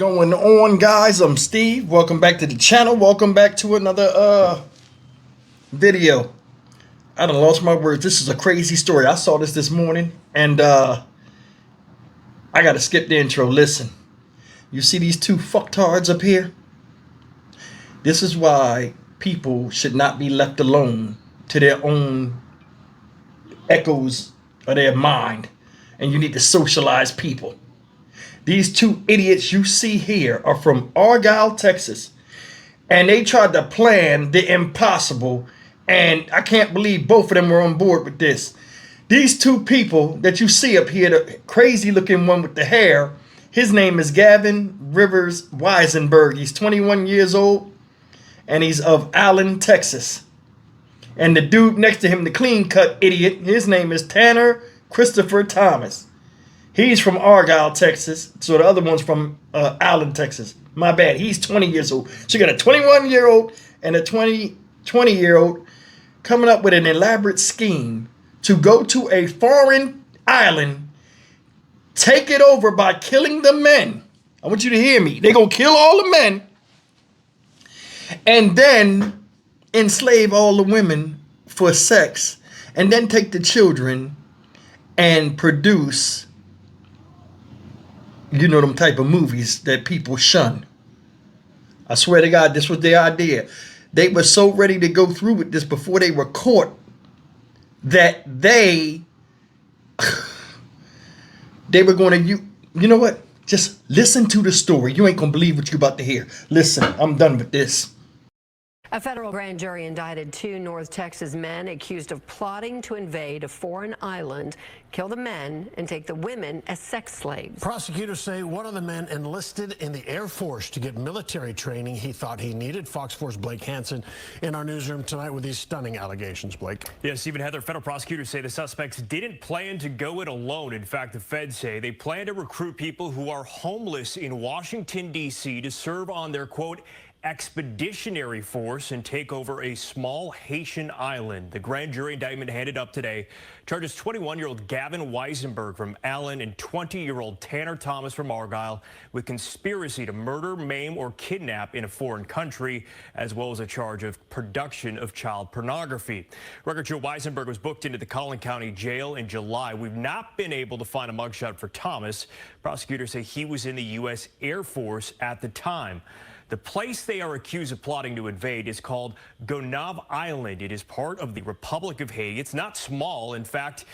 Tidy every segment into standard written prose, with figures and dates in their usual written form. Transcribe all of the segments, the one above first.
Going on, guys? I'm Steve. Welcome back to the channel. Welcome back to another video. I done lost my words. This is a crazy story. I saw this morning, and I gotta skip the intro. Listen, you see these two fucktards up here? This is why people should not be left alone to their own echoes of their mind, and you need to socialize people. These two idiots you see here are from Argyle, Texas, and they tried to plan the impossible, and I can't believe both of them were on board with this. These two people that you see up here, the crazy looking one with the hair, his name is Gavin Rivers Weisenberg. He's 21 years old, and he's of Allen, Texas. And the dude next to him, the clean-cut idiot, his name is Tanner Christopher Thomas. He's from Argyle, Texas. So the other one's from Allen, Texas. My bad. He's 20 years old. So you got a 21-year-old and a 20-year-old coming up with an elaborate scheme to go to a foreign island, take it over by killing the men. I want you to hear me. They're going to kill all the men and then enslave all the women for sex, and then take the children and produce, you know, them type of movies that people shun. I swear to God, this was their idea. They were so ready to go through with this before they were caught that they were going to, you know what? Just listen to the story. You ain't going to believe what you're about to hear. Listen, I'm done with this. A federal grand jury indicted two North Texas men accused of plotting to invade a foreign island, kill the men, and take the women as sex slaves. Prosecutors say one of the men enlisted in the Air Force to get military training he thought he needed. Fox 4's Blake Hansen in our newsroom tonight with these stunning allegations. Blake. Yeah, Stephen Heather, federal prosecutors say the suspects didn't plan to go it alone. In fact, the feds say they plan to recruit people who are homeless in Washington, D.C. to serve on their, quote, expeditionary force and take over a small Haitian island. The grand jury indictment handed up today charges 21-year-old Gavin Weisenberg from Allen and 20-year-old Tanner Thomas from Argyle with conspiracy to murder, maim, or kidnap in a foreign country, as well as a charge of production of child pornography. Record show Weisenberg was booked into the Collin County Jail in July. We've not been able to find a mugshot for Thomas. Prosecutors say he was in the U.S. Air Force at the time. The place they are accused of plotting to invade is called Gonave Island. It is part of the Republic of Haiti. It's not small. In fact,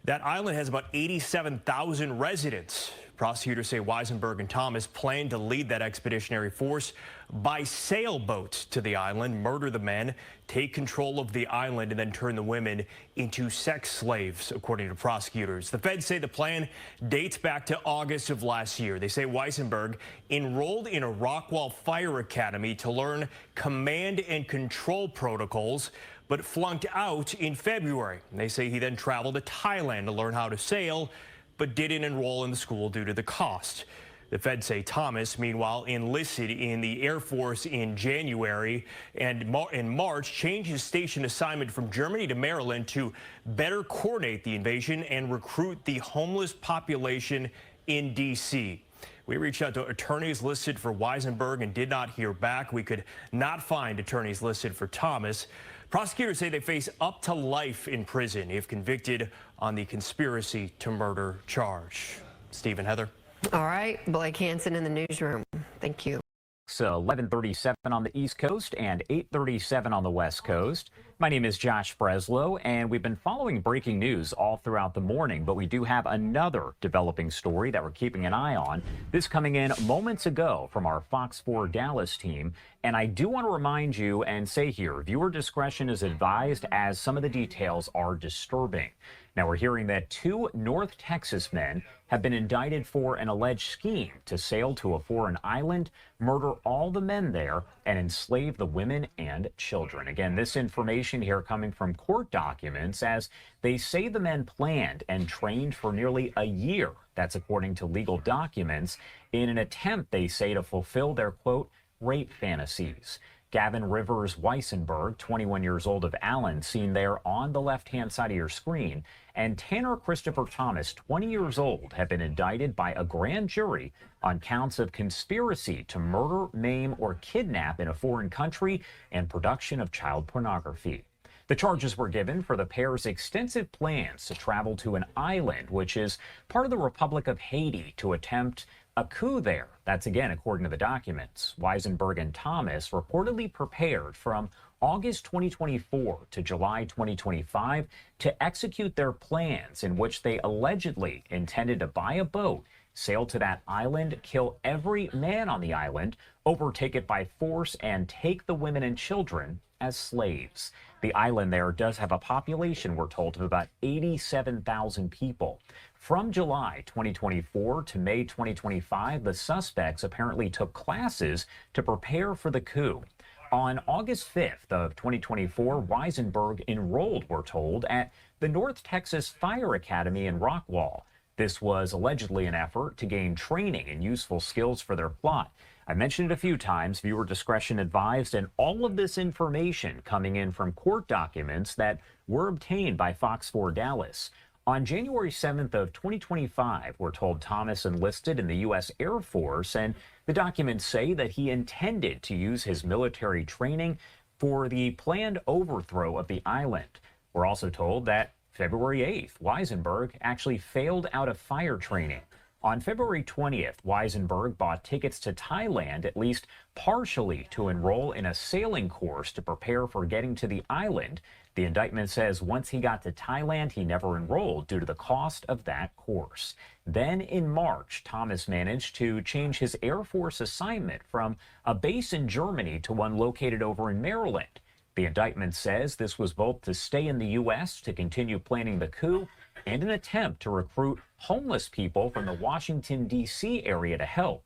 that island has about 87,000 residents. Prosecutors say Weisenberg and Thomas plan to lead that expeditionary force by sailboat to the island, murder the men, take control of the island, and then turn the women into sex slaves, according to prosecutors. The feds say the plan dates back to August of last year. They say Weisenberg enrolled in a Rockwall Fire Academy to learn command and control protocols, but flunked out in February. And they say he then traveled to Thailand to learn how to sail, but didn't enroll in the school due to the cost. The feds say Thomas, meanwhile, enlisted in the Air Force in January and in March, changed his station assignment from Germany to Maryland to better coordinate the invasion and recruit the homeless population in D.C. We reached out to attorneys listed for Weisenberg and did not hear back. We could not find attorneys listed for Thomas. Prosecutors say they face up to life in prison if convicted on the conspiracy to murder charge. Stephen, Heather. All right, Blake Hansen in the newsroom. Thank you. So 11:37 on the East Coast and 8:37 on the West Coast. My name is Josh Breslow, and we've been following breaking news all throughout the morning, but we do have another developing story that we're keeping an eye on. This coming in moments ago from our Fox 4 Dallas team. And I do want to remind you and say here, viewer discretion is advised as some of the details are disturbing. Now, we're hearing that two North Texas men have been indicted for an alleged scheme to sail to a foreign island, murder all the men there, and enslave the women and children. Again, this information here coming from court documents, as they say the men planned and trained for nearly a year. That's according to legal documents, in an attempt, they say, to fulfill their, quote, rape fantasies. Gavin Rivers Weissenberg, 21 years old, of Allen, seen there on the left-hand side of your screen, and Tanner Christopher Thomas, 20 years old, have been indicted by a grand jury on counts of conspiracy to murder, maim, or kidnap in a foreign country and production of child pornography. The charges were given for the pair's extensive plans to travel to an island, which is part of the Republic of Haiti, to attempt a coup there. That's again according to the documents. Weisenberg and Thomas reportedly prepared from August 2024 to July 2025 to execute their plans, in which they allegedly intended to buy a boat, sail to that island, kill every man on the island, overtake it by force, and take the women and children as slaves. The island there does have a population, we're told, of about 87,000 people. From July 2024 to May 2025, the suspects apparently took classes to prepare for the coup. On August 5th of 2024, Weisenberg enrolled, we're told, at the North Texas Fire Academy in Rockwall. This was allegedly an effort to gain training and useful skills for their plot. I mentioned it a few times, viewer discretion advised, and all of this information coming in from court documents that were obtained by Fox 4 Dallas. On January 7th of 2025, we're told Thomas enlisted in the U.S. Air Force, and the documents say that he intended to use his military training for the planned overthrow of the island. We're also told that February 8th, Weisenberg actually failed out of fire training. On February 20th, Weisenberg bought tickets to Thailand, at least partially to enroll in a sailing course to prepare for getting to the island. The indictment says once he got to Thailand, he never enrolled due to the cost of that course. Then in March, Thomas managed to change his Air Force assignment from a base in Germany to one located over in Maryland. The indictment says this was both to stay in the U.S. to continue planning the coup and an attempt to recruit homeless people from the Washington, D.C. area to help.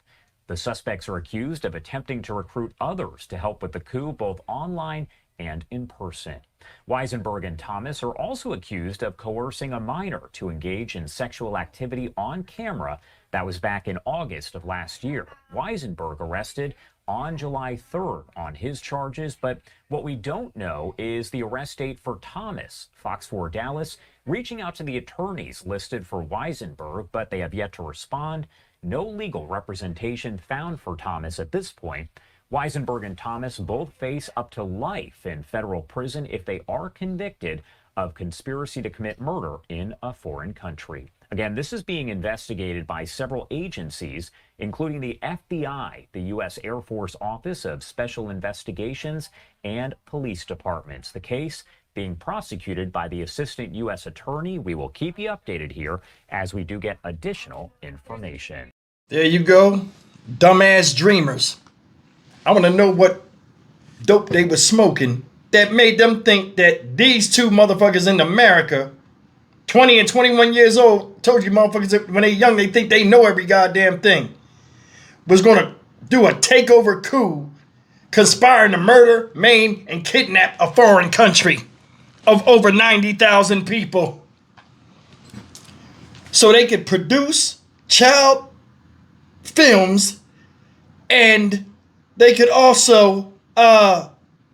The suspects are accused of attempting to recruit others to help with the coup, both online and in person. Weisenberg and Thomas are also accused of coercing a minor to engage in sexual activity on camera. That was back in August of last year. Weisenberg arrested on July 3rd on his charges, but what we don't know is the arrest date for Thomas. Fox 4 Dallas reaching out to the attorneys listed for Weisenberg, but they have yet to respond. No legal representation found for Thomas at this point. Weisenberg and Thomas both face up to life in federal prison if they are convicted of conspiracy to commit murder in a foreign country. Again, this is being investigated by several agencies, including the FBI, the U.S. Air Force Office of Special Investigations, and police departments. The case being prosecuted by the Assistant U.S. Attorney. We will keep you updated here as we do get additional information. There you go. Dumbass dreamers. I want to know what dope they were smoking that made them think that these two motherfuckers in America, 20 and 21 years old, told you motherfuckers that when they're young, they think they know every goddamn thing, was going to do a takeover coup, conspiring to murder, maim, and kidnap a foreign country of over 90,000 people so they could produce child films, and they could also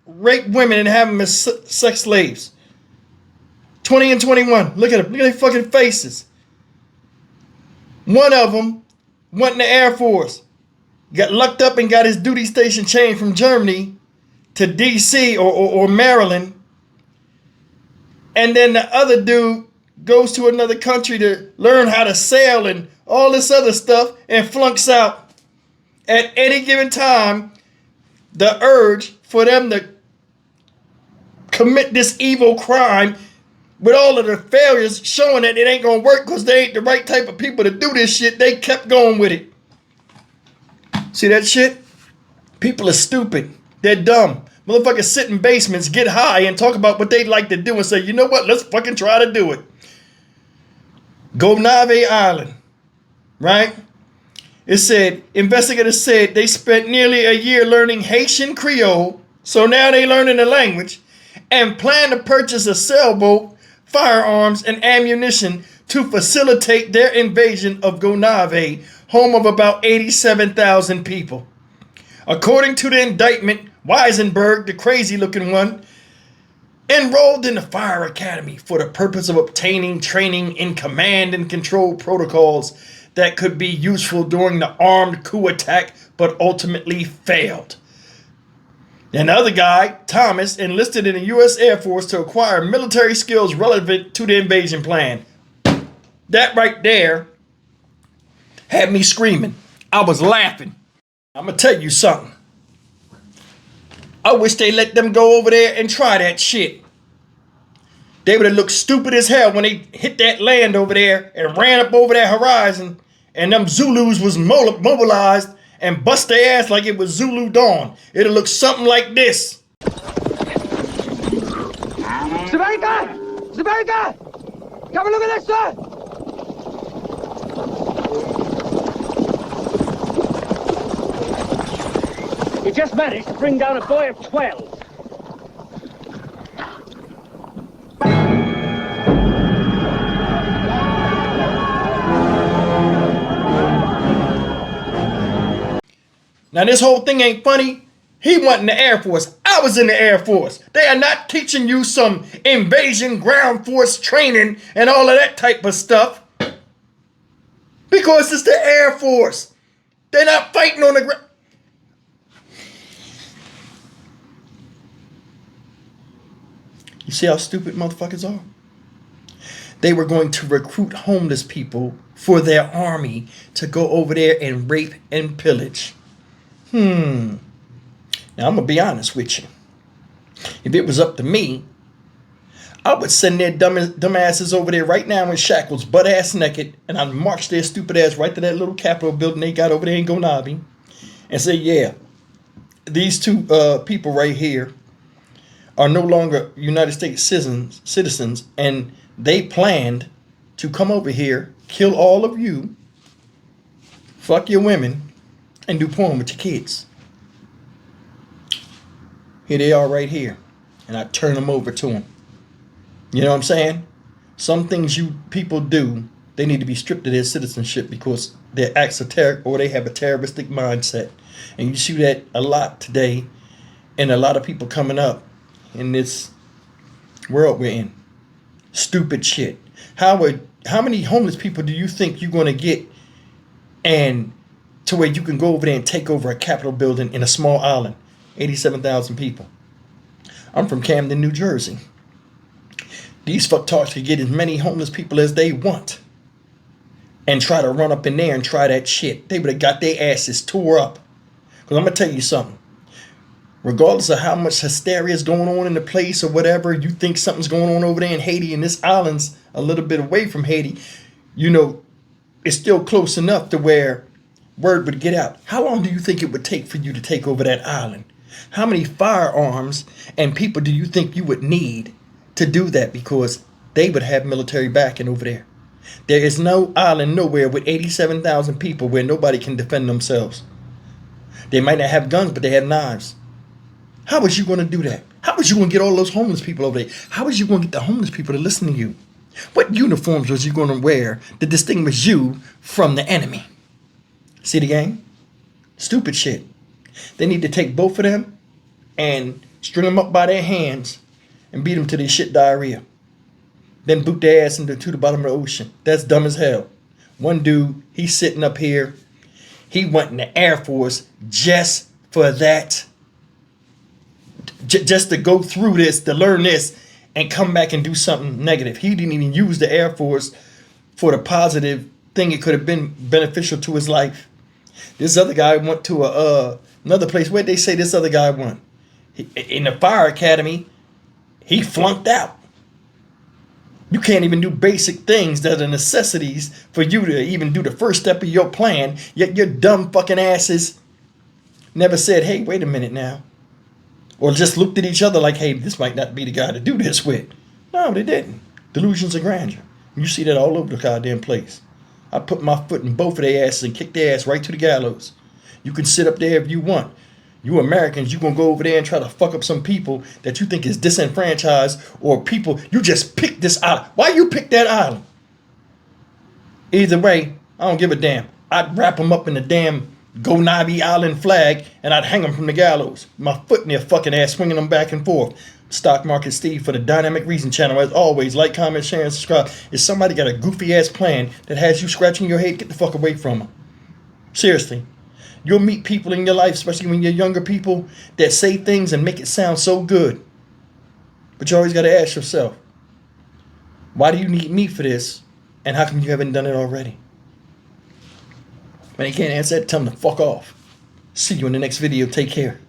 rape women and have them as sex slaves. 20 and 21. Look at them. Look at their fucking faces. One of them went in the Air Force, got locked up and got his duty station changed from Germany to D.C. or Maryland. And then the other dude goes to another country to learn how to sail and all this other stuff and flunks out. At any given time, the urge for them to commit this evil crime with all of the failures showing that it ain't gonna work because they ain't the right type of people to do this shit, they kept going with it. See that shit? People are stupid. They're dumb. Motherfuckers sit in basements, get high, and talk about what they'd like to do and say, you know what, let's fucking try to do it. Gonave Island, right? It said, investigators said they spent nearly a year learning Haitian Creole, so now they learning the language, and plan to purchase a sailboat, firearms, and ammunition to facilitate their invasion of Gonave, home of about 87,000 people. According to the indictment, Weisenberg, the crazy looking one, enrolled in the Fire Academy for the purpose of obtaining training in command and control protocols that could be useful during the armed coup attack, but ultimately failed. And the other guy, Thomas, enlisted in the U.S. Air Force to acquire military skills relevant to the invasion plan. That right there had me screaming. I was laughing. I'm going to tell you something. I wish they let them go over there and try that shit. They would have looked stupid as hell when they hit that land over there and ran up over that horizon, and them Zulus was mobilized and bust their ass like it was Zulu Dawn. It'll look something like this. America! America! Come and look at this, sir! He just managed to bring down a boy of 12. Now this whole thing ain't funny. He went in the Air Force. I was in the Air Force. They are not teaching you some invasion ground force training and all of that type of stuff. Because it's the Air Force. They're not fighting on the ground. You see how stupid motherfuckers are? They were going to recruit homeless people for their army to go over there and rape and pillage. Now, I'm going to be honest with you. If it was up to me, I would send their dumb asses over there right now in shackles, butt ass naked, and I'd march their stupid ass right to that little Capitol building they got over there in Gonabi and say, yeah, these two people right here are no longer United States citizens, and they planned to come over here, kill all of you, fuck your women, and do porn with your kids. Here they are right here. And I turn them over to them. You know what I'm saying? Some things you people do, they need to be stripped of their citizenship because they're acts of terror or they have a terroristic mindset. And you see that a lot today and a lot of people coming up in this world we're in. Stupid shit. How many homeless people do you think you're going to get and to where you can go over there and take over a Capitol building in a small island? 87,000 people. I'm from Camden, New Jersey. These fucktards can get as many homeless people as they want and try to run up in there and try that shit. They would have got their asses tore up. Because I'm going to tell you something. Regardless of how much hysteria is going on in the place or whatever, you think something's going on over there in Haiti and this island's a little bit away from Haiti, you know, it's still close enough to where word would get out. How long do you think it would take for you to take over that island? How many firearms and people do you think you would need to do that? Because they would have military backing over there. There is no island nowhere with 87,000 people where nobody can defend themselves. They might not have guns, but they have knives. How was you going to do that? How was you going to get all those homeless people over there? How was you going to get the homeless people to listen to you? What uniforms was you going to wear to distinguish you from the enemy? See the game? Stupid shit. They need to take both of them and string them up by their hands and beat them to their shit diarrhea. Then boot their ass into the bottom of the ocean. That's dumb as hell. One dude, he's sitting up here. He went in the Air Force just for that. Just to go through this, to learn this, and come back and do something negative. He didn't even use the Air Force for the positive thing it could have been beneficial to his life. This other guy went to another place. Where'd they say this other guy went? In the Fire Academy, he flunked out. You can't even do basic things that are necessities for you to even do the first step of your plan. Yet your dumb fucking asses never said, hey, wait a minute now. Or just looked at each other like, hey, this might not be the guy to do this with. No, they didn't. Delusions of grandeur. You see that all over the goddamn place. I put my foot in both of their asses and kick their ass right to the gallows. You can sit up there if you want. You Americans, you gonna go over there and try to fuck up some people that you think is disenfranchised or people, you just pick this island. Why you pick that island? Either way, I don't give a damn. I'd wrap them up in the damn Go Navy Island flag, and I'd hang them from the gallows. My foot in their fucking ass, swinging them back and forth. Stock Market Steve for the Dynamic Reason channel. As always, like, comment, share, and subscribe. If somebody got a goofy ass plan that has you scratching your head, get the fuck away from them. Seriously. You'll meet people in your life, especially when you're younger people, that say things and make it sound so good. But you always got to ask yourself, why do you need me for this? And how come you haven't done it already? When you can't answer that, tell them to fuck off. See you in the next video. Take care.